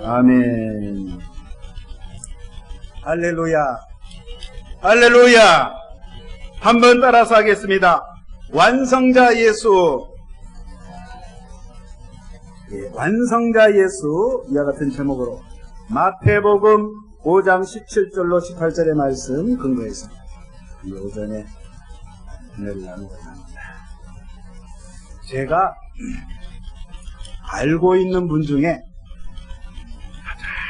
아멘. 할렐루야. 할렐루야. 한번 따라서 하겠습니다. 완성자 예수. 예, 완성자 예수. 이와 같은 제목으로 마태복음 5장 17절로 18절의 말씀 근거해서 이 오전에 은혜를 나누고자 합니다. 제가 알고 있는 분 중에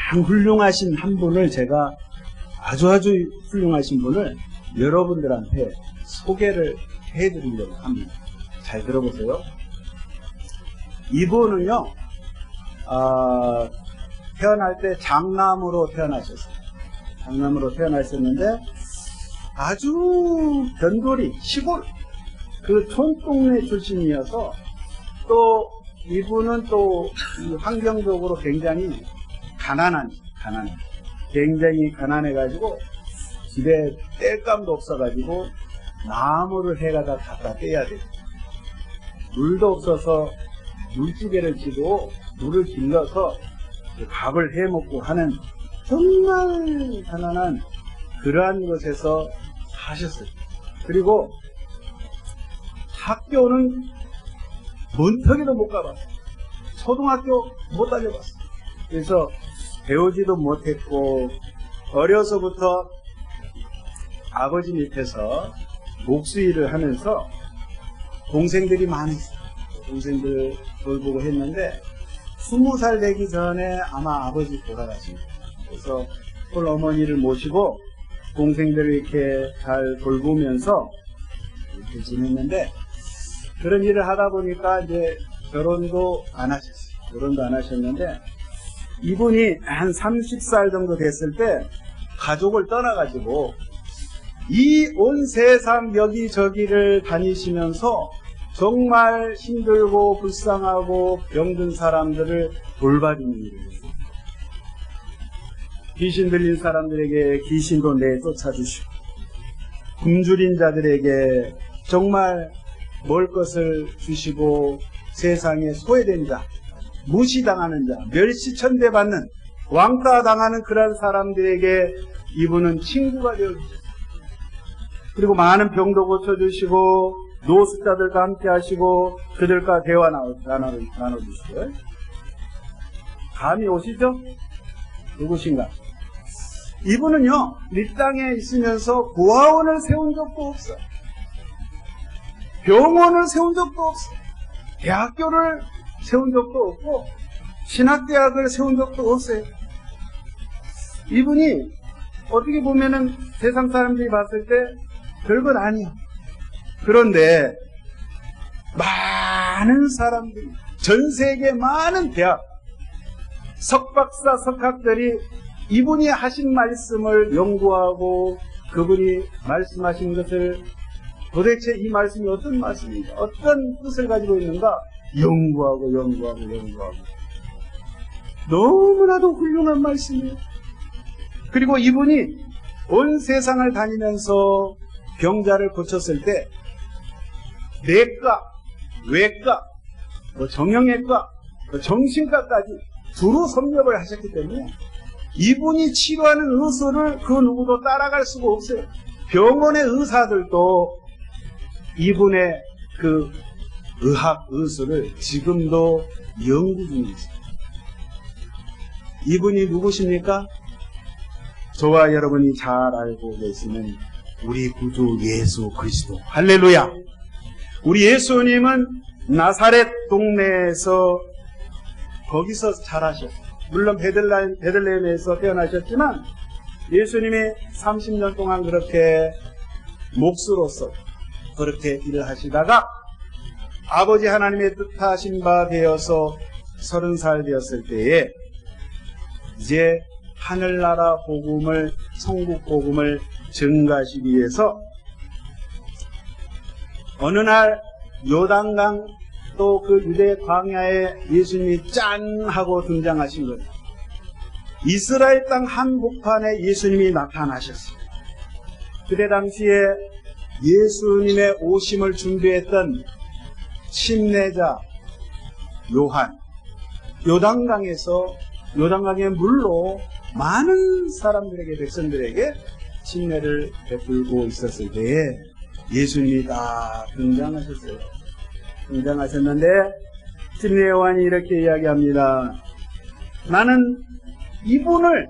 가장 훌륭하신 한 분을 제가 아주 훌륭하신 분을 여러분들한테 소개를 해드리려고 합니다. 잘 들어보세요. 이분은요, 태어날 때 장남으로 태어나셨어요. 장남으로 태어나셨는데 아주 변돌이 시골 그 촌동네 출신이어서 또 이분은 또 환경적으로 굉장히 굉장히 가난해가지고 집에 뗄감도 없어가지고 나무를 해가다 갖다 떼야 돼요. 물도 없어서 물지개를 치고 물을 길러서 밥을 해먹고 하는 정말 가난한 그러한 곳에서 사셨어요. 그리고 학교는 문턱에도 못 가봤어요. 초등학교 못 다녀봤어요. 그래서 배우지도 못했고 어려서부터 아버지 밑에서 목수일을 하면서 동생들이 많이 있어요. 동생들 돌보고 했는데 20살 되기 전에 아마 아버지 돌아가신 거예요. 그래서 홀 어머니를 모시고 동생들을 이렇게 잘 돌보면서 이렇게 지냈는데 그런 일을 하다 보니까 이제 결혼도 안 하셨어요. 결혼도 안 하셨는데 이분이 한 30살 정도 됐을 때 가족을 떠나가지고 이 온 세상 여기저기를 다니시면서 정말 힘들고 불쌍하고 병든 사람들을 돌봐주는 일을 했어요. 귀신 들린 사람들에게 귀신도 내쫓아주시고 굶주린 자들에게 정말 먹을 것을 주시고 세상에 소외된 자, 무시당하는 자, 멸시천대받는 왕따 당하는 그런 사람들에게 이분은 친구가 되어주셨어요. 그리고 많은 병도 고쳐주시고 노숙자들과 함께 하시고 그들과 대화 나눠주시고요. 감이 오시죠? 누구신가? 이분은요, 이 땅에 있으면서 고아원을 세운 적도 없어요. 병원을 세운 적도 없어요. 대학교를 세운 적도 없고 신학대학을 세운 적도 없어요. 이분이 어떻게 보면은 세상 사람들이 봤을 때 별건 아니에요. 그런데 많은 사람들이 전 세계 많은 대학 석박사 석학들이 이분이 하신 말씀을 연구하고 그분이 말씀하신 것을 도대체 이 말씀이 어떤 말씀인가, 어떤 뜻을 가지고 있는가 연구하고 너무나도 훌륭한 말씀이에요. 그리고 이분이 온 세상을 다니면서 병자를 고쳤을 때 내과, 외과, 정형외과, 정신과까지 두루 섭렵을 하셨기 때문에 이분이 치료하는 의술을 그 누구도 따라갈 수가 없어요. 병원의 의사들도 이분의 그 의학 의술을 지금도 연구 중이세요. 이분이 누구십니까? 저와 여러분이 잘 알고 계시는 우리 구주 예수 그리스도. 할렐루야. 우리 예수님은 나사렛 동네에서 거기서 자라셨어요. 물론 베들레헴에서 태어나셨지만 예수님이 30년 동안 그렇게 목수로서 그렇게 일을 하시다가 아버지 하나님의 뜻하신 바 되어서 30살 되었을 때에 이제 하늘나라 복음을, 천국 복음을 증가하시기 위해서 어느 날 요단강 또 그 유대 광야에 예수님이 짠 하고 등장하신 거예요. 이스라엘 땅 한복판에 예수님이 나타나셨어요. 그때 당시에 예수님의 오심을 준비했던 침례자 요한, 요단강에서 요단강의 물로 많은 사람들에게, 백성들에게 침례를 베풀고 있었을 때에 예수님이 딱 등장하셨어요. 등장하셨는데 침례 요한이 이렇게 이야기합니다. 나는 이분을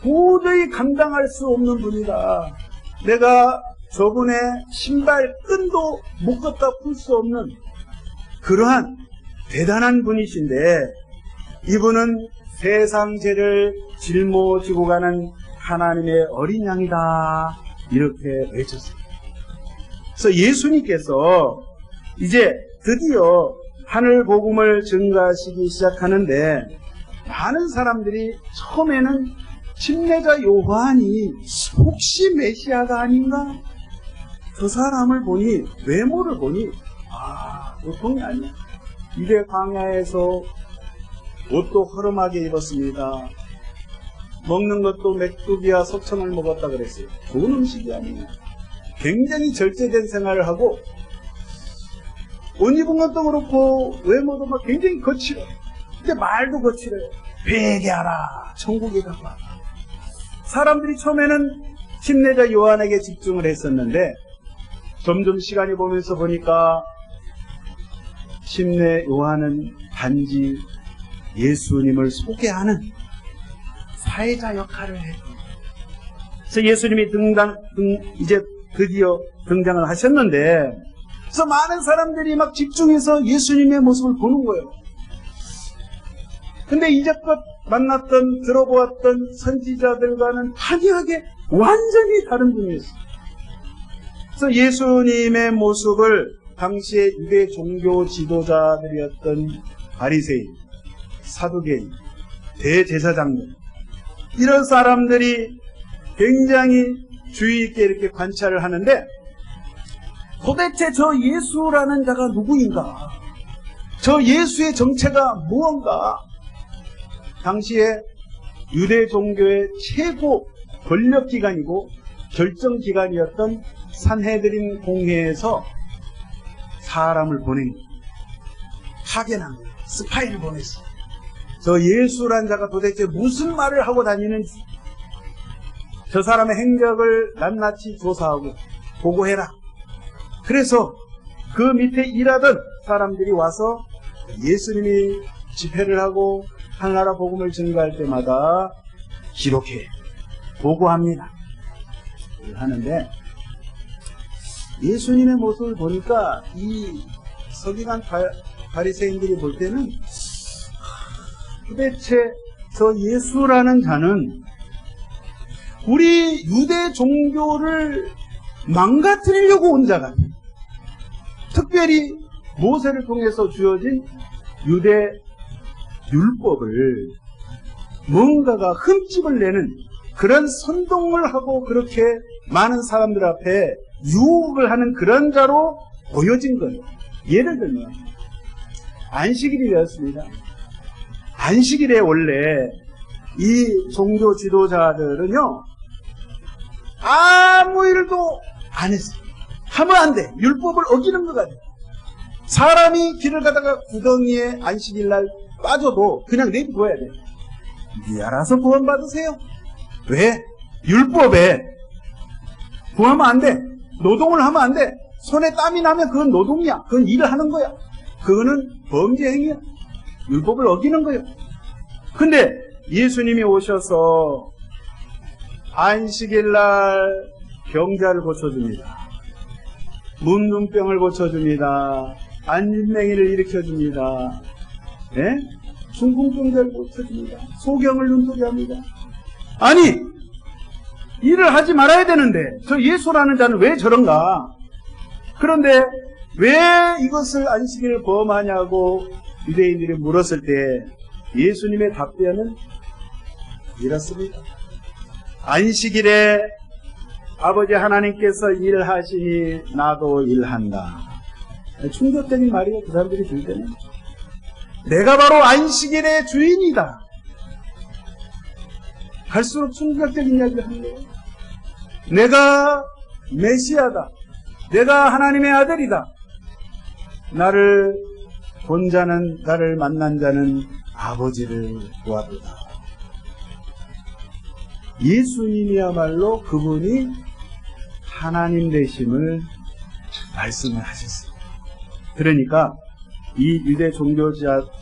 도저히 감당할 수 없는 분이다. 내가 저분의 신발 끈도 묶었다 풀 수 없는 그러한 대단한 분이신데 이분은 세상 죄를 짊어지고 가는 하나님의 어린 양이다. 이렇게 외쳤습니다. 그래서 예수님께서 이제 드디어 하늘 복음을 증가하시기 시작하는데 많은 사람들이 처음에는 침례자 요한이 혹시 메시아가 아닌가? 저 사람을 보니, 외모를 보니 보통이 아니야. 이래 광야에서 옷도 허름하게 입었습니다. 먹는 것도 메뚜기와 석청을 먹었다 그랬어요. 좋은 음식이 아니에요. 굉장히 절제된 생활을 하고 옷 입은 것도 그렇고 외모도 막 굉장히 거칠어. 근데 말도 거칠어요. 회개하라. 천국에 가봐. 사람들이 처음에는 침례자 요한에게 집중을 했었는데 점점 시간이 보면서 보니까 침례 요한은 단지 예수님을 소개하는 사회자 역할을 해요. 그래서 예수님이 이제 드디어 등장을 하셨는데, 그래서 많은 사람들이 막 집중해서 예수님의 모습을 보는 거예요. 근데 이제껏 만났던, 들어보았던 선지자들과는 판이하게 완전히 다른 분이었어요. 그래서 예수님의 모습을 당시에 유대 종교 지도자들이었던 바리새인, 사두개인, 대제사장들, 이런 사람들이 굉장히 주의 있게 이렇게 관찰을 하는데 도대체 저 예수라는 자가 누구인가? 저 예수의 정체가 무언가? 당시에 유대 종교의 최고 권력기관이고 결정기관이었던 산헤드린 공회에서 사람을 보낸 거예요. 파견한 거예요. 스파이를 보냈어요. 저 예수란 자가 도대체 무슨 말을 하고 다니는지 저 사람의 행적을 낱낱이 조사하고 보고해라. 그래서 그 밑에 일하던 사람들이 와서 예수님이 집회를 하고 하나라 복음을 증거할 때마다 기록해 보고합니다. 하는데 예수님의 모습을 보니까 이 서기관 바리새인들이 볼 때는 도대체 저 예수라는 자는 우리 유대 종교를 망가뜨리려고 온 자 같아요. 특별히 모세를 통해서 주어진 유대 율법을 뭔가가 흠집을 내는 그런 선동을 하고 그렇게 많은 사람들 앞에 유혹을 하는 그런 자로 보여진 거예요. 예를 들면 안식일이 되었습니다. 안식일에 원래 이 종교 지도자들은요 아무 일도 안 했어요. 하면 안 돼. 율법을 어기는 것 같아요. 사람이 길을 가다가 구덩이에 안식일날 빠져도 그냥 내비둬야 돼요. 네 알아서 구원받으세요. 왜? 율법에 구하면 안 돼. 노동을 하면 안 돼. 손에 땀이 나면 그건 노동이야. 그건 일을 하는 거야. 그거는 범죄 행위야. 율법을 어기는 거예요. 근데 예수님이 오셔서 안식일날 병자를 고쳐줍니다. 문둥병을 고쳐줍니다. 안진맹이를 일으켜줍니다. 예? 중풍병자를 고쳐줍니다. 소경을 눈뜨게 합니다. 아니 일을 하지 말아야 되는데 저 예수라는 자는 왜 저런가? 그런데 왜 이것을 안식일을 범하냐고 유대인들이 물었을 때 예수님의 답변은 이렇습니다. 안식일에 아버지 하나님께서 일하시니 나도 일한다. 충격적인 말이에요. 그 사람들이 들을 때는. 내가 바로 안식일의 주인이다. 갈수록 충격적인 이야기를 하는 거예요. 내가 메시아다. 내가 하나님의 아들이다. 나를 본 자는, 나를 만난 자는 아버지를 보았도다. 예수님이야말로 그분이 하나님 되심을 말씀을 하셨어요. 그러니까 이 유대 종교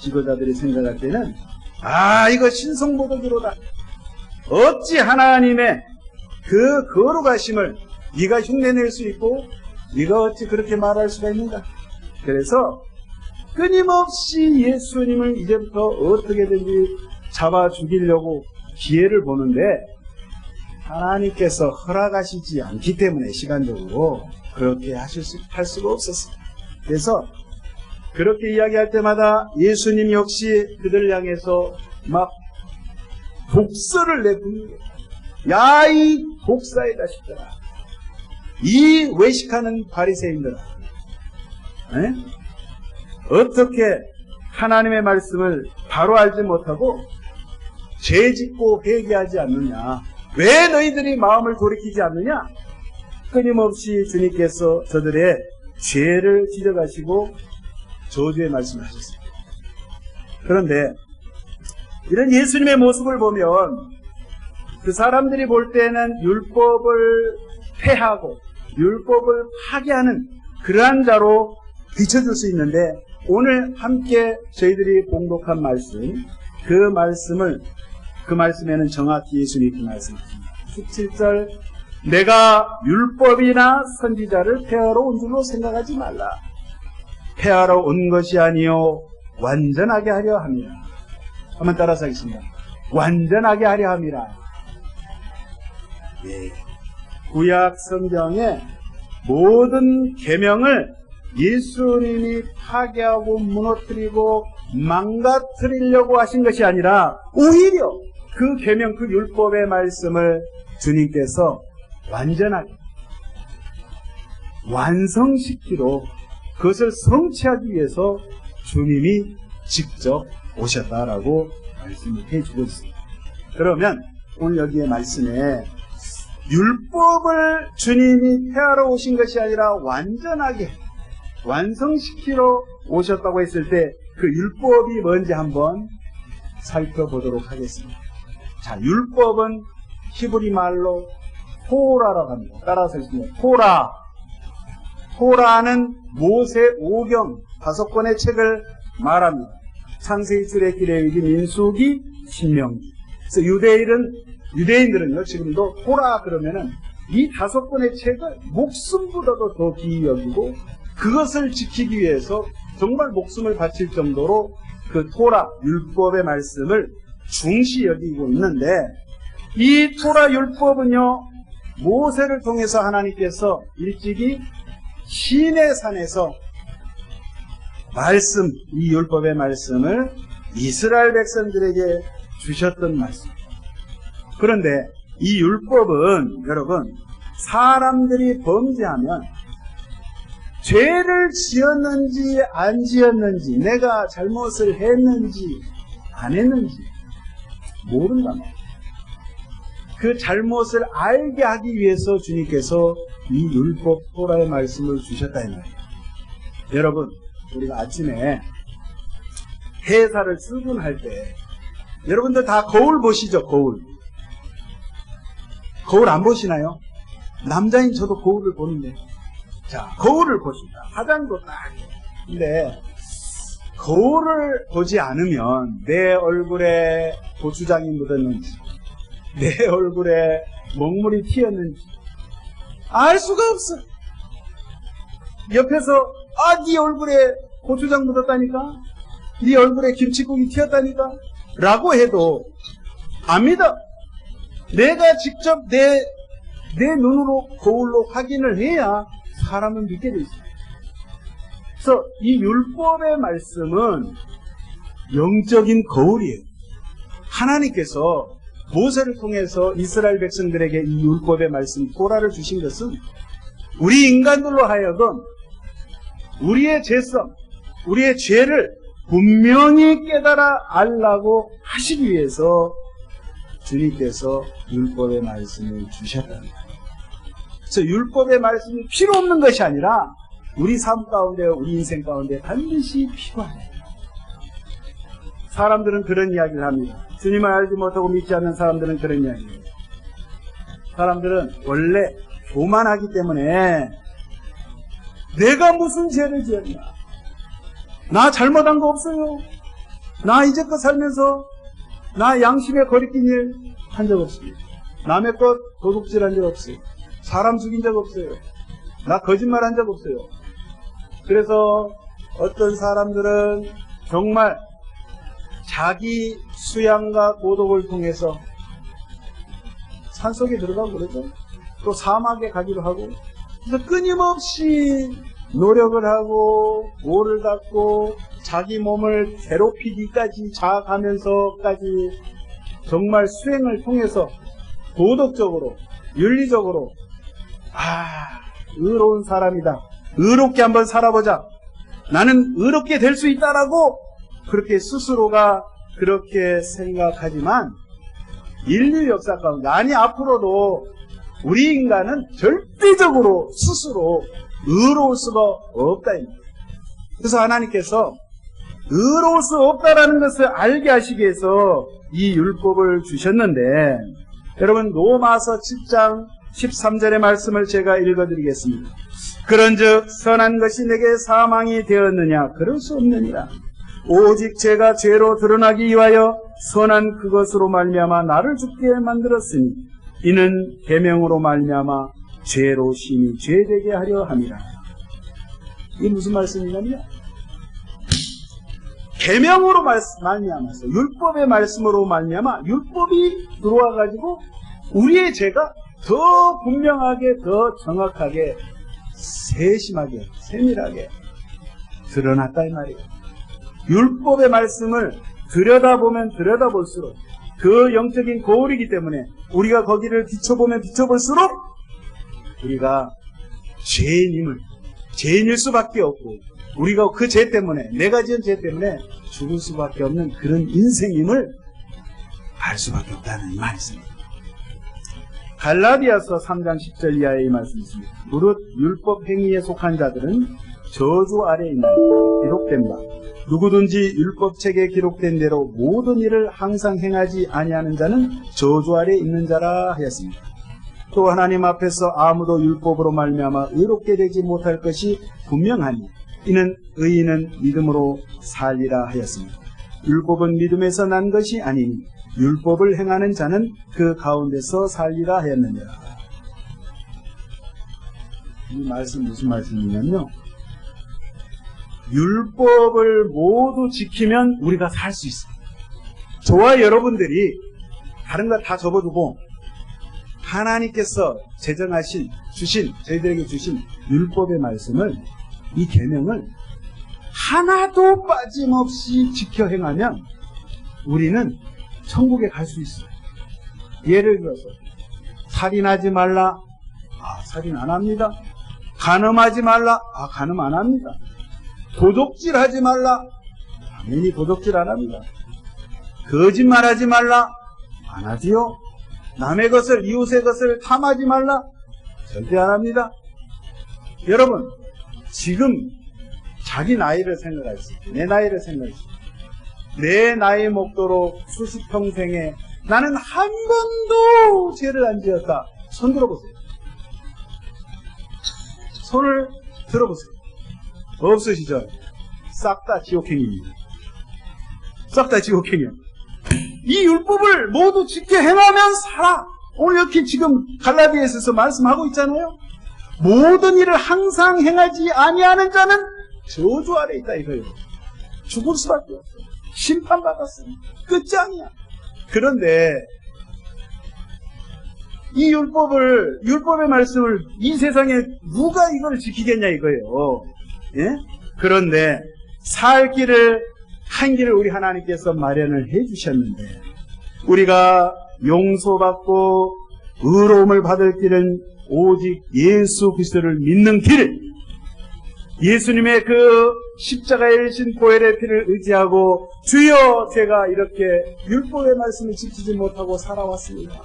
지도자들이 생각할 때는 이거 신성모독이로다. 어찌 하나님의 그 거룩하심을 네가 흉내낼 수 있고 네가 어찌 그렇게 말할 수가 있는가. 그래서 끊임없이 예수님을 이제부터 어떻게든지 잡아 죽이려고 기회를 보는데 하나님께서 허락하시지 않기 때문에 시간적으로 그렇게 할 수가 없었어요. 그래서 그렇게 이야기할 때마다 예수님 역시 그들을 향해서 막 독설을 내뿜는 야, 이 독사의 자식들아, 이 외식하는 바리새인들아, 어떻게 하나님의 말씀을 바로 알지 못하고 죄짓고 회개하지 않느냐? 왜 너희들이 마음을 돌이키지 않느냐? 끊임없이 주님께서 저들의 죄를 지적하시고 저주의 말씀을 하셨습니다. 그런데 이런 예수님의 모습을 보면 그 사람들이 볼 때는 율법을 폐하고 율법을 파괴하는 그러한 자로 비춰줄 수 있는데 오늘 함께 저희들이 봉독한 말씀, 그 말씀에는 정확히 예수님이 이렇게 말씀하십니다. 17절, 내가 율법이나 선지자를 폐하러 온 줄로 생각하지 말라. 폐하러 온 것이 아니요 완전하게 하려 함이라. 한번 따라서 하겠습니다. 완전하게 하려 함이라. 네. 구약 성경의 모든 계명을 예수님이 파괴하고 무너뜨리고 망가뜨리려고 하신 것이 아니라 오히려 그 계명, 그 율법의 말씀을 주님께서 완전하게 완성시키러 그것을 성취하기 위해서 주님이 직접 오셨다라고 말씀을 해주고 있습니다. 그러면 오늘 여기에 말씀에 율법을 주님이 폐하러 오신 것이 아니라 완전하게 완성시키러 오셨다고 했을 때 그 율법이 뭔지 한번 살펴보도록 하겠습니다. 자, 율법은 히브리 말로 토라라고 합니다. 따라서 읽습니다. 토라는 모세 5경 5권의 책을 말합니다. 창세기, 출애굽기, 레위기, 민수기, 신명기. 그래서 유대인들은요, 지금도 토라 그러면은 이 5권의 책을 목숨보다도 더 귀히 여기고 그것을 지키기 위해서 정말 목숨을 바칠 정도로 그 토라 율법의 말씀을 중시 여기고 있는데 이 토라 율법은요, 모세를 통해서 하나님께서 일찍이 시내산에서 이 율법의 말씀을 이스라엘 백성들에게 주셨던 말씀. 그런데 이 율법은 여러분, 사람들이 범죄하면 죄를 지었는지 안 지었는지, 내가 잘못을 했는지 안 했는지 모른다 말이에요. 그 잘못을 알게 하기 위해서 주님께서 이 율법 토라의 말씀을 주셨다 이 말이에요. 여러분, 우리가 아침에 회사를 출근할 때 여러분들 다 거울 보시죠? 거울 안 보시나요? 남자인 저도 거울을 보는데, 자, 거울을 보신다. 화장도 딱. 근데 거울을 보지 않으면 내 얼굴에 고추장이 묻었는지, 내 얼굴에 먹물이 튀었는지 알 수가 없어. 옆에서 네 얼굴에 고추장 묻었다니까, 네 얼굴에 김치국이 튀었다니까 라고 해도 압니다. 내가 직접 내 눈으로 거울로 확인을 해야 사람은 믿게 돼 있어요. 그래서 이 율법의 말씀은 영적인 거울이에요. 하나님께서 모세를 통해서 이스라엘 백성들에게 이 율법의 말씀 토라를 주신 것은 우리 인간들로 하여금 우리의 죄성, 우리의 죄를 분명히 깨달아 알라고 하시기 위해서 주님께서 율법의 말씀을 주셨다는 거예요. 그래서 율법의 말씀이 필요 없는 것이 아니라 우리 삶 가운데, 우리 인생 가운데 반드시 필요합니다. 사람들은 그런 이야기를 합니다. 주님을 알지 못하고 믿지 않는 사람들은 그런 이야기를 해요. 사람들은 원래 교만하기 때문에 내가 무슨 죄를 지었냐? 나 잘못한 거 없어요. 나 이제껏 살면서 나 양심에 거리낀 일 한 적 없습니다. 남의 것 도둑질한 적 없어요. 사람 죽인 적 없어요. 나 거짓말한 적 없어요. 그래서 어떤 사람들은 정말 자기 수양과 고독을 통해서 산속에 들어가고 그러죠. 또 사막에 가기로 하고, 그래서 끊임없이 노력을 하고 오를 닦고 자기 몸을 괴롭히기까지 자아가면서까지 정말 수행을 통해서 도덕적으로 윤리적으로 의로운 사람이다, 의롭게 한번 살아보자, 나는 의롭게 될 수 있다라고 그렇게 스스로가 그렇게 생각하지만 인류 역사 가운데, 아니 앞으로도 우리 인간은 절대적으로 스스로 의로울 수가 없다. 그래서 하나님께서 의로울 수 없다라는 것을 알게 하시기 위해서 이 율법을 주셨는데, 여러분 로마서 7장 13절의 말씀을 제가 읽어드리겠습니다. 그런즉 선한 것이 내게 사망이 되었느냐? 그럴 수 없느니라. 오직 죄가 죄로 드러나기 위하여 선한 그것으로 말미암아 나를 죽게 만들었으니 이는 계명으로 말미암아 죄로 심히 죄되게 하려 함이라. 이게 무슨 말씀이냐면요, 계명으로 말미암아서, 율법의 말씀으로 말미암아 율법이 들어와 가지고 우리의 죄가 더 분명하게, 더 정확하게, 세심하게, 세밀하게 드러났다 이 말이에요. 율법의 말씀을 들여다보면 들여다볼수록 그 영적인 거울이기 때문에 우리가 거기를 비춰보면 비춰볼수록 우리가 죄인일 수밖에 없고, 우리가 그 죄 때문에, 내가 지은 죄 때문에 죽을 수밖에 없는 그런 인생임을 알 수밖에 없다는 이 말씀입니다. 갈라디아서 3장 10절 이하의 이 말씀이 있습니다. 무릇 율법 행위에 속한 자들은 저주 아래에 있는 기록된 바, 누구든지 율법책에 기록된 대로 모든 일을 항상 행하지 아니하는 자는 저주 아래에 있는 자라 하였습니다. 또 하나님 앞에서 아무도 율법으로 말미암아 의롭게 되지 못할 것이 분명하니 이는 의인은 믿음으로 살리라 하였습니다. 율법은 믿음에서 난 것이 아니니 율법을 행하는 자는 그 가운데서 살리라 하였느니라. 이 말씀 무슨 말씀이냐면요, 율법을 모두 지키면 우리가 살 수 있어요. 저와 여러분들이 다른 거 다 접어두고 하나님께서 제정하신, 저희들에게 주신 율법의 말씀을, 이 계명을 하나도 빠짐없이 지켜 행하면 우리는 천국에 갈 수 있어요. 예를 들어서 살인하지 말라. 살인 안 합니다. 간음하지 말라. 간음 안 합니다. 도둑질하지 말라. 당연히 도둑질 안 합니다. 거짓말하지 말라. 안 하지요. 남의 것을, 이웃의 것을 탐하지 말라. 절대 안 합니다. 여러분, 지금 자기 나이를 생각하시죠. 내 나이를 생각하시죠. 내 나이 목도로 수십 평생에 나는 한 번도 죄를 안 지었다. 손 들어보세요. 손을 들어보세요. 없으시죠? 싹 다 지옥행입니다. 싹 다 지옥행이요. 이 율법을 모두 지켜 행하면 살아. 오늘 이렇게 지금 갈라디아서에서 말씀하고 있잖아요. 모든 일을 항상 행하지 아니하는 자는 저주 아래 있다 이거예요. 죽을 수밖에 없어요. 심판받았으니 끝장이야. 그런데 이 율법의 말씀을 이 세상에 누가 이걸 지키겠냐 이거예요. 예? 그런데 살 길을, 한 길을 우리 하나님께서 마련을 해주셨는데, 우리가 용서받고 의로움을 받을 길은 오직 예수 그리스도를 믿는 길, 예수님의 그 십자가에 흘리신 보혈의 피를 의지하고, 주여 제가 이렇게 율법의 말씀을 지키지 못하고 살아왔습니다.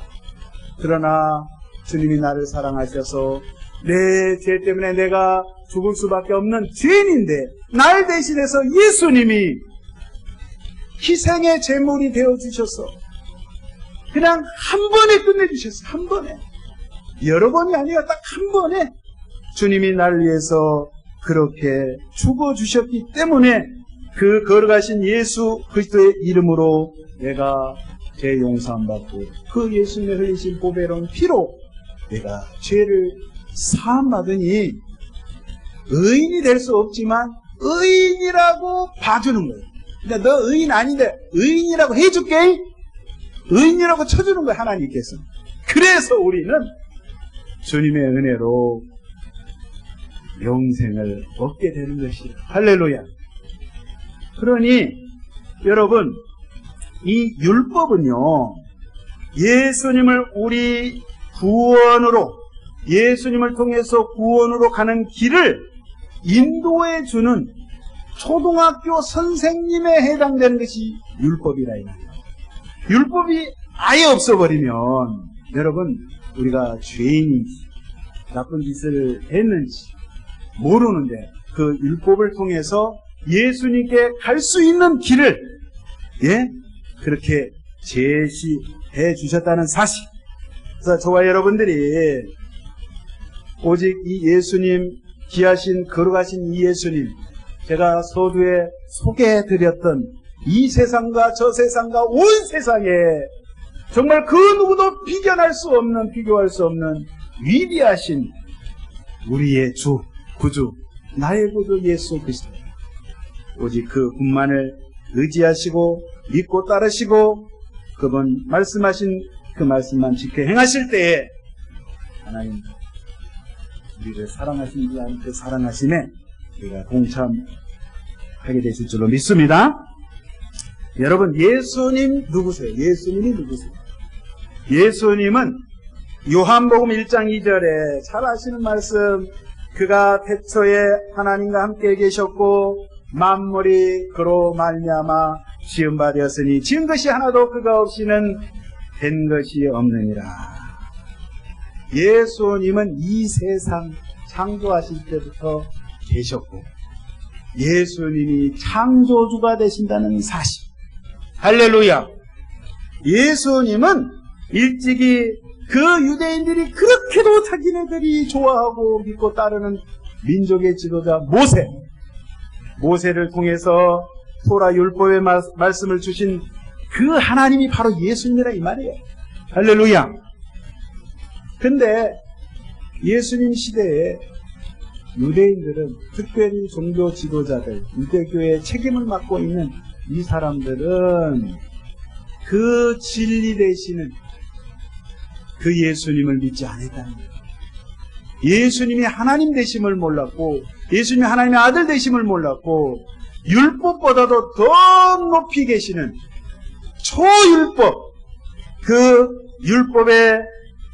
그러나 주님이 나를 사랑하셔서 내 죄 때문에 내가 죽을 수밖에 없는 죄인인데 날 대신해서 예수님이 희생의 제물이 되어주셔서 그냥 한 번에 끝내주셨어요. 한 번에. 여러 번이 아니라 딱 한 번에 주님이 나를 위해서 그렇게 죽어주셨기 때문에 그 걸어가신 예수 그리스도의 이름으로 내가 죄 용서함 받고 그 예수님의 흘리신 보배로운 피로 내가 죄를 사함 받으니 의인이 될 수 없지만 의인이라고 봐주는 거예요. 근데 너 의인 아닌데 의인이라고 해줄게. 의인이라고 쳐주는 거예요, 하나님께서. 그래서 우리는 주님의 은혜로 영생을 얻게 되는 것이에요. 할렐루야. 그러니 여러분, 이 율법은요, 예수님을 우리 구원으로, 예수님을 통해서 구원으로 가는 길을 인도해 주는 초등학교 선생님에 해당되는 것이 율법이라 이 말이에요. 율법이 아예 없어버리면 여러분, 우리가 죄인인지 나쁜 짓을 했는지 모르는데 그 율법을 통해서 예수님께 갈 수 있는 길을 그렇게 제시해 주셨다는 사실. 그래서 저와 여러분들이 오직 이 예수님, 귀하신 걸어가신 이 예수님, 제가 서두에 소개해드렸던 이 세상과 저 세상과 온 세상에 정말 그 누구도 비교할 수 없는 위대하신 우리의 주, 구주, 나의 구주 예수 그리스도. 오직 그분만을 의지하시고 믿고 따르시고 그분 말씀하신 그 말씀만 지켜 행하실 때에 하나님 우리를 사랑하신 그 사랑하심에 우리가 동참하게 되실 줄로 믿습니다. 여러분, 예수님 누구세요? 예수님이 누구세요? 예수님은 요한복음 1장 2절에 잘 아시는 말씀, 그가 태초에 하나님과 함께 계셨고 만물이 그로 말미암아 지은 바 되었으니 지은 것이 하나도 그가 없이는 된 것이 없느니라. 예수님은 이 세상 창조하실 때부터 계셨고 예수님이 창조주가 되신다는 사실. 할렐루야. 예수님은 일찍이 그 유대인들이 그렇게도 자기네들이 좋아하고 믿고 따르는 민족의 지도자 모세를 통해서 토라 율법의 말씀을 주신 그 하나님이 바로 예수님이라 이 말이에요. 할렐루야. 근데 예수님 시대에 유대인들은, 특별히 종교 지도자들, 유대교의 책임을 맡고 있는 이 사람들은 그 진리 되시는 그 예수님을 믿지 않았다는 거예요. 예수님이 하나님 되심을 몰랐고 예수님이 하나님의 아들 되심을 몰랐고 율법보다도 더 높이 계시는 초율법, 그 율법의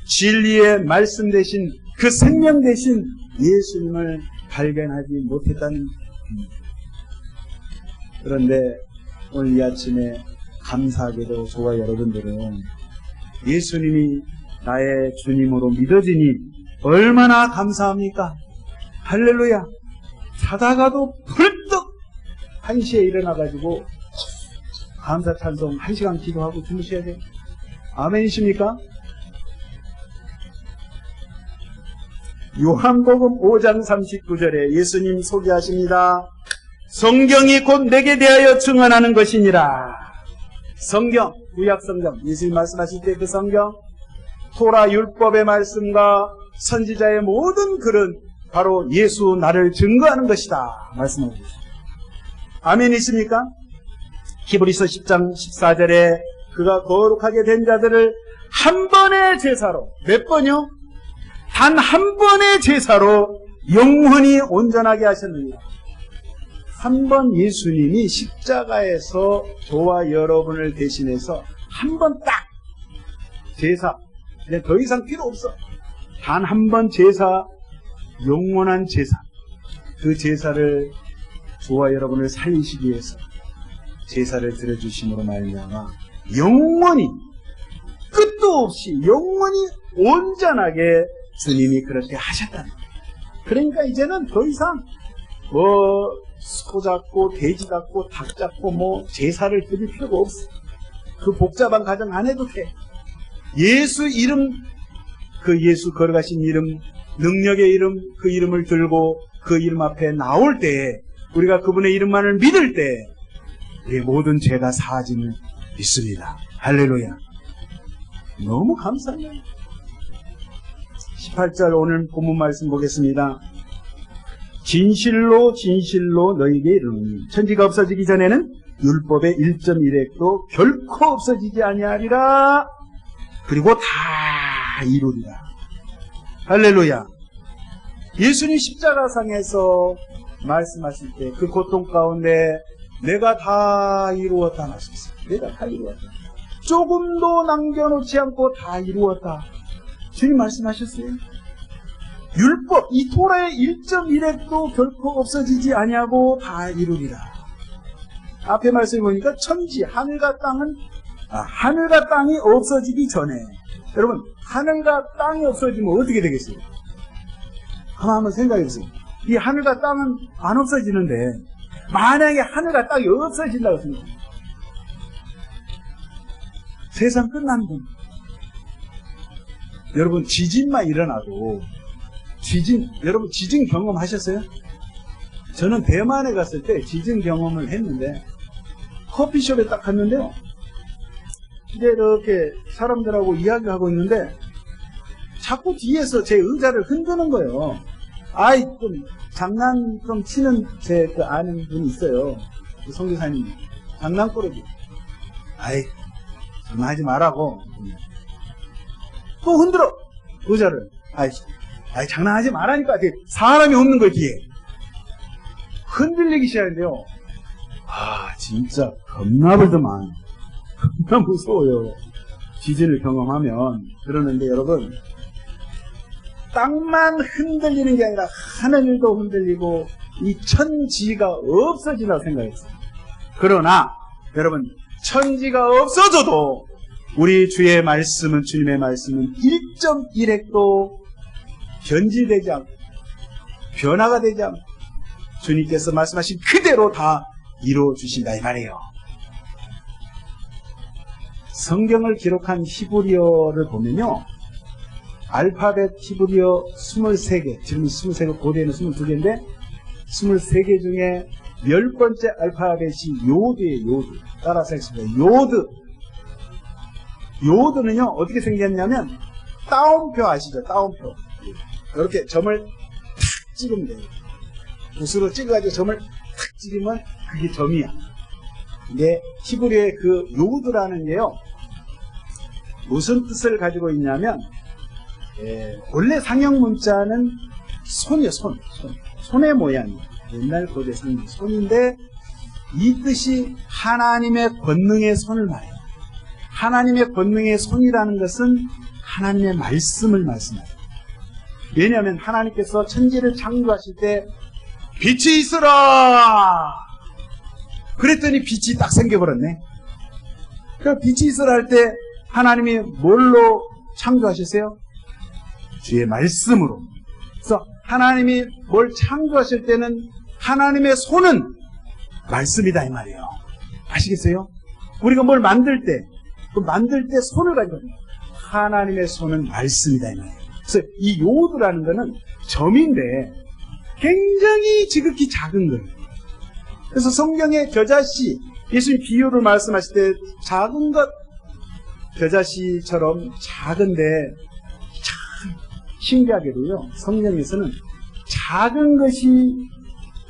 진리의 말씀 되신 그 생명 되신 예수님을 발견하지 못했다는 겁니다. 그런데 오늘 이 아침에 감사하게도 저와 여러분들은 예수님이 나의 주님으로 믿어지니 얼마나 감사합니까? 할렐루야. 자다가도 벌떡 1시에 일어나가지고 감사 찬송 1시간 기도하고 주무셔야 돼요. 아멘이십니까? 요한복음 5장 39절에 예수님 소개하십니다. 성경이 곧 내게 대하여 증언하는 것이니라. 성경, 구약 성경, 예수님 말씀하실 때 그 성경, 토라 율법의 말씀과 선지자의 모든 글은 바로 예수 나를 증거하는 것이다 말씀하고 계십니다. 아멘이십니까? 히브리서 10장 14절에 그가 거룩하게 된 자들을 한 번의 제사로, 몇 번이요? 단 한 번의 제사로 영원히 온전하게 하셨느니라. 한 번 예수님이 십자가에서 저와 여러분을 대신해서 한 번 딱 제사, 이제 더 이상 필요 없어. 단 한 번 제사, 영원한 제사, 그 제사를 저와 여러분을 살리시기 위해서 제사를 드려주심으로 말미암아 영원히 끝도 없이 영원히 온전하게 주님이 그렇게 하셨다는 거예요. 그러니까 이제는 더 이상 소 잡고 돼지 잡고 닭 잡고 제사를 드릴 필요가 없어. 그 복잡한 과정 안 해도 돼. 예수 이름 그 예수 걸어가신 이름, 능력의 이름, 그 이름을 들고 그 이름 앞에 나올 때에 우리가 그분의 이름만을 믿을 때 우리의 모든 죄가 사하짐을 믿습니다. 할렐루야. 너무 감사해요. 18절 오늘 본문 말씀 보겠습니다. 진실로 진실로 너희에게 이르노니 천지가 없어지기 전에는 율법의 1.1획도 결코 없어지지 아니하리라. 그리고 다 이루리라. 할렐루야. 예수님 십자가상에서 말씀하실 때 그 고통 가운데 내가 다 이루었다 하셨어요. 내가 다 이루었다. 조금도 남겨놓지 않고 다 이루었다. 주님 말씀하셨어요. 율법, 이 토라의 1.1획도 결코 없어지지 아니하고 다 이루리라. 앞에 말씀을 보니까 천지, 하늘과 땅이 없어지기 전에, 여러분, 하늘과 땅이 없어지면 어떻게 되겠어요? 한번 생각해 보세요. 이 하늘과 땅은 안 없어지는데, 만약에 하늘과 땅이 없어진다고 생각해요. 세상 끝나는 겁니다. 여러분, 지진만 일어나도, 여러분, 지진 경험하셨어요? 저는 대만에 갔을 때 지진 경험을 했는데, 커피숍에 딱 갔는데요. 이제 이렇게 사람들하고 이야기하고 있는데, 자꾸 뒤에서 제 의자를 흔드는 거예요. 아이, 장난 좀 치는 제 아는 분이 있어요. 그 선교사님이. 장난꾸러기. 아이, 장난하지 말라고. 또 흔들어! 의자를. 아이, 장난하지 말라니까. 사람이 없는 거예요, 뒤에. 흔들리기 시작하는데요. 진짜 겁나불더만. 겁나 무서워요. 지진을 경험하면. 그러는데 여러분, 땅만 흔들리는 게 아니라 하늘도 흔들리고 이 천지가 없어지라고 생각했어요. 그러나 여러분, 천지가 없어져도 우리 주의 말씀은, 주님의 말씀은 1.1획도 변질되지 않고 변화가 되지 않고 주님께서 말씀하신 그대로 다 이루어주신다 이 말이에요. 성경을 기록한 히브리어를 보면요, 알파벳 히브리어 23개, 지금 23개, 고대에는 22개인데 23개 중에 10번째 알파벳이 요드예요. 요드. 따라서 하겠습니다. 요드는요 어떻게 생겼냐면 따옴표 아시죠? 따옴표. 이렇게 점을 탁 찍으면 돼요. 붓으로 찍어가지고 점을 탁 찍으면 그게 점이야. 이게 히브리어의 그 요드라는 게요, 무슨 뜻을 가지고 있냐면, 원래 상형 문자는 손이에요. 손의 모양이에요. 옛날 고대 상형 손인데, 이 뜻이 하나님의 권능의 손을 말해요. 하나님의 권능의 손이라는 것은 하나님의 말씀을 말씀해요. 왜냐하면 하나님께서 천지를 창조하실 때 빛이 있으라! 그랬더니 빛이 딱 생겨버렸네. 그 빛이 있으라 할 때 하나님이 뭘로 창조하셨어요? 주의 말씀으로. 그래서 하나님이 뭘 창조하실 때는 하나님의 손은 말씀이다 이 말이에요. 아시겠어요? 우리가 뭘 만들 때, 그 만들 때 손을 가지고 하나님의 손은 말씀이다 이 말이에요. 그래서 이 요드라는 거는 점인데 굉장히 지극히 작은 거예요. 그래서 성경의 겨자씨, 예수님 비유를 말씀하실 때 작은 것, 겨자씨처럼 작은데 참 신기하게도요, 성경에서는 작은 것이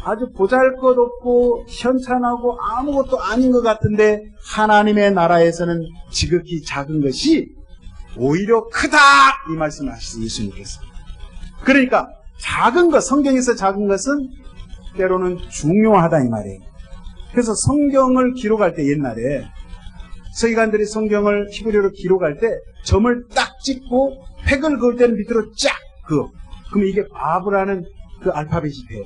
아주 보잘것없고 현찬하고 아무것도 아닌 것 같은데 하나님의 나라에서는 지극히 작은 것이 오히려 크다 이 말씀을 하셨어요. 예수님께서. 그러니까 작은 것, 성경에서 작은 것은 때로는 중요하다 이 말이에요. 그래서 성경을 기록할 때 옛날에 서기관들이 성경을 히브리어로 기록할 때 점을 딱 찍고 획을 그을 때는 밑으로 쫙 그어. 그럼 이게 바브라는 그 알파벳이 돼요.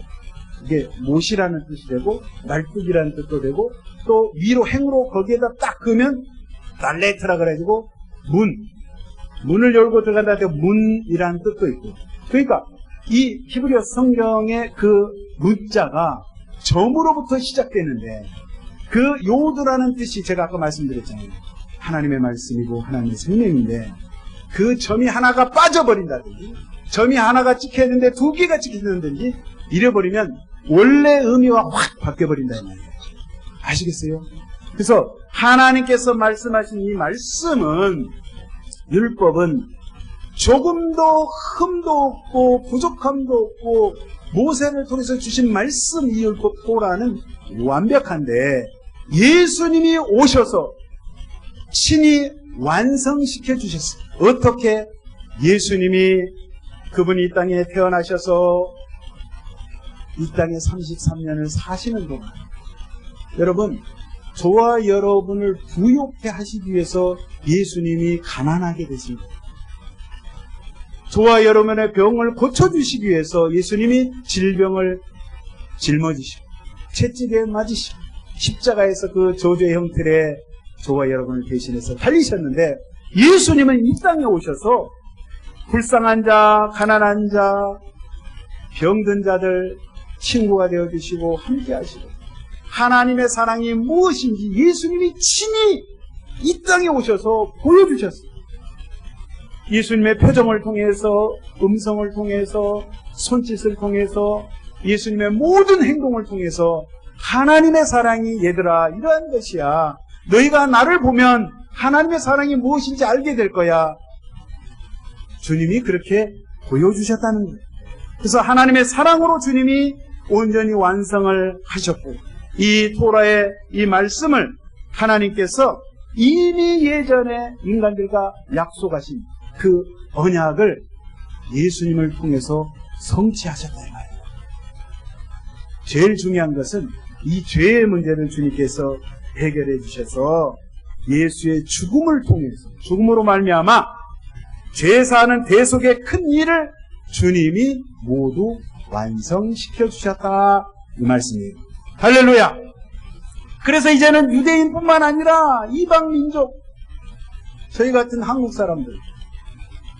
이게 못이라는 뜻이 되고 날뛰기라는 뜻도 되고 또 위로 행으로 거기에다 딱 그으면 날레트라 그래가지고 문을 열고 들어간다 할 때 문이라는 뜻도 있고. 그러니까 이 히브리어 성경의 그 문자가 점으로부터 시작되는데 그 요드라는 뜻이 제가 아까 말씀드렸잖아요. 하나님의 말씀이고 하나님의 생명인데 그 점이 하나가 빠져버린다든지 점이 하나가 찍혀야 되는데 2개가 찍히는든지 이래버리면 원래 의미가 확 바뀌어버린다 이 말이에요. 아시겠어요? 그래서 하나님께서 말씀하신 이 말씀은, 율법은 조금도 흠도 없고 부족함도 없고 모세를 통해서 주신 말씀, 이 율법 토라는 완벽한데 예수님이 오셔서 친히 완성시켜 주셨어요. 어떻게? 예수님이 그분이 이 땅에 태어나셔서 이 땅에 33년을 사시는 동안, 여러분, 저와 여러분을 부욕해 하시기 위해서 예수님이 가난하게 되십니다. 저와 여러분의 병을 고쳐주시기 위해서 예수님이 질병을 짊어지시고 채찍에 맞으시고 십자가에서 그 저주의 형틀에 저와 여러분을 대신해서 달리셨는데, 예수님은 이 땅에 오셔서 불쌍한 자, 가난한 자, 병든 자들 친구가 되어주시고 함께 하시고, 하나님의 사랑이 무엇인지 예수님이 친히 이 땅에 오셔서 보여주셨어요. 예수님의 표정을 통해서, 음성을 통해서, 손짓을 통해서, 예수님의 모든 행동을 통해서 하나님의 사랑이, 얘들아, 이러한 것이야. 너희가 나를 보면 하나님의 사랑이 무엇인지 알게 될 거야. 주님이 그렇게 보여주셨다는 거예요. 그래서 하나님의 사랑으로 주님이 온전히 완성을 하셨고, 이 토라의 이 말씀을 하나님께서 이미 예전에 인간들과 약속하신 그 언약을 예수님을 통해서 성취하셨다 이 말이에요. 제일 중요한 것은 이 죄의 문제를 주님께서 해결해 주셔서 예수의 죽음을 통해서, 죽음으로 말미암아 죄 사하는 대속의 큰 일을 주님이 모두 완성시켜 주셨다 이 말씀이에요. 할렐루야. 그래서 이제는 유대인뿐만 아니라 이방 민족, 저희 같은 한국 사람들,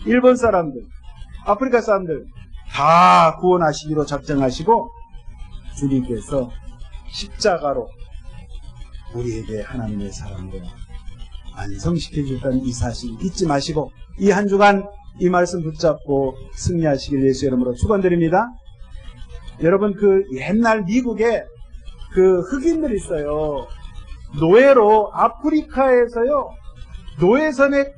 일본 사람들, 아프리카 사람들 다 구원하시기로 작정하시고 주님께서 십자가로 우리에게 하나님의 사랑으로 완성시켜 주셨다는 이 사실 잊지 마시고, 이 한 주간 이 말씀 붙잡고 승리하시길 예수 이름으로 축원드립니다. 여러분, 그 옛날 미국에 그 흑인들이 있어요. 노예로 아프리카에서요, 노예선에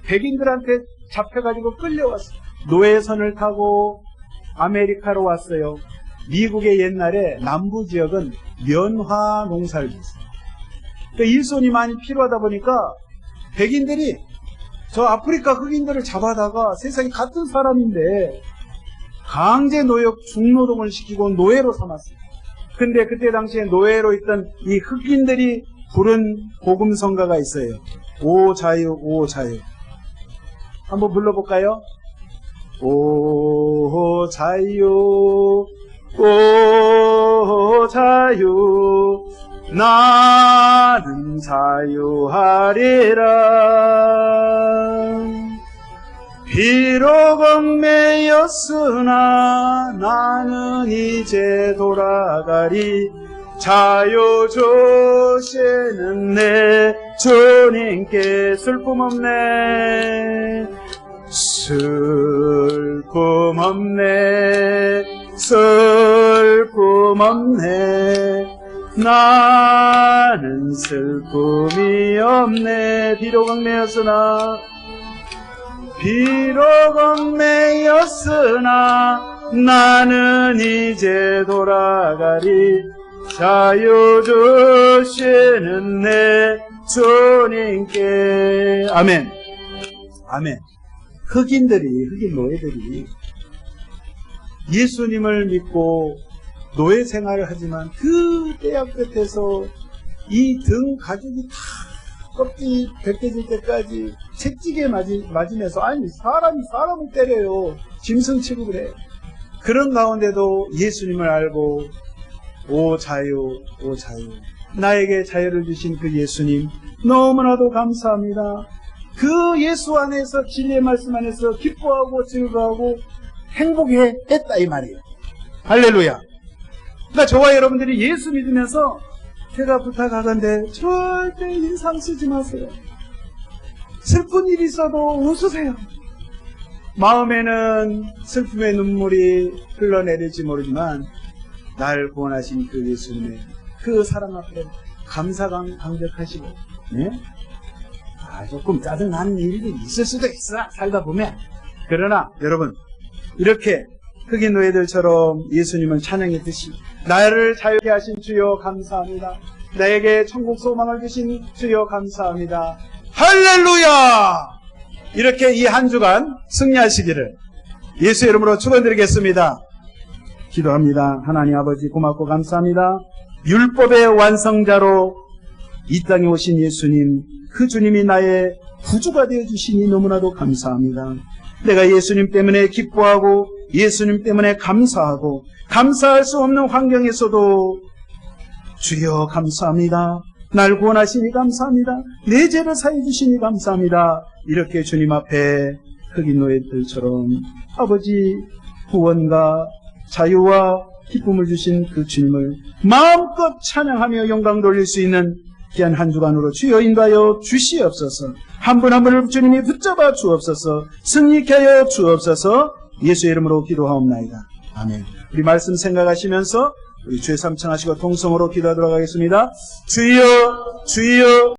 백인들한테 잡혀가지고 끌려왔어요. 노예선을 타고 아메리카로 왔어요. 미국의 옛날에 남부 지역은 면화 농사를 짓어요. 그러니까 일손이 많이 필요하다 보니까 백인들이 저 아프리카 흑인들을 잡아다가 세상에 같은 사람인데 강제 노역 중노동을 시키고 노예로 삼았어요. 근데 그때 당시에 노예로 있던 이 흑인들이 부른 복음성가가 있어요. 오 자유 오 자유. 한번 불러볼까요? 오 자유 오 자유 나는 자유하리라. 비록 얽매였으나 나는 이제 돌아가리. 자유 주시는 내 주님께 슬픔 없네. 슬픔 없네. 슬픔 없네. 나는 슬픔이 없네. 비록 얽매였으나 나는 이제 돌아가리. 자유 주시는 내 주님께. 아멘. 아멘. 흑인 노예들이 예수님을 믿고 노예 생활을 하지만 그 때야 끝에서 이 등 가죽이 다 껍질이 벗겨질 때까지 채찍에 맞으면서, 아니 사람을 때려요. 짐승 취급을 해. 그런 가운데도 예수님을 알고 오 자유 오 자유, 나에게 자유를 주신 그 예수님 너무나도 감사합니다. 그 예수 안에서, 진리의 말씀 안에서 기뻐하고 즐거워하고 행복했다 이 말이에요. 할렐루야. 그러니까 저와 여러분들이 예수 믿으면서 제가 부탁하건대 절대 인상 쓰지 마세요. 슬픈 일이 있어도 웃으세요. 마음에는 슬픔의 눈물이 흘러내릴지 모르지만 날 구원하신 그 예수님의 그 사랑 앞에 감사가 강력하시고, 예? 조금 짜증나는 일이 있을 수도 있어, 살다 보면. 그러나 여러분, 이렇게 흑인 노예들처럼 예수님을 찬양했듯이 나를 자유케 하신 주여 감사합니다. 나에게 천국 소망을 주신 주여 감사합니다. 할렐루야! 이렇게 이 한 주간 승리하시기를 예수의 이름으로 축원드리겠습니다. 기도합니다. 하나님 아버지 고맙고 감사합니다. 율법의 완성자로 이 땅에 오신 예수님, 그 주님이 나의 구주가 되어주시니 너무나도 감사합니다. 내가 예수님 때문에 기뻐하고 예수님 때문에 감사하고 감사할 수 없는 환경에서도 주여 감사합니다. 날 구원하시니 감사합니다. 내 죄를 사해 주시니 감사합니다. 이렇게 주님 앞에 흑인 노예들처럼 아버지 구원과 자유와 기쁨을 주신 그 주님을 마음껏 찬양하며 영광 돌릴 수 있는 귀한 한 주간으로 주여 인도하여 주시옵소서. 한 분 한 분을 주님이 붙잡아 주옵소서. 승리케 하여 주옵소서. 예수의 이름으로 기도하옵나이다. 아멘. 우리 말씀 생각하시면서 우리 주의 삼창하시고 통성으로 기도하도록 하겠습니다. 주여 주여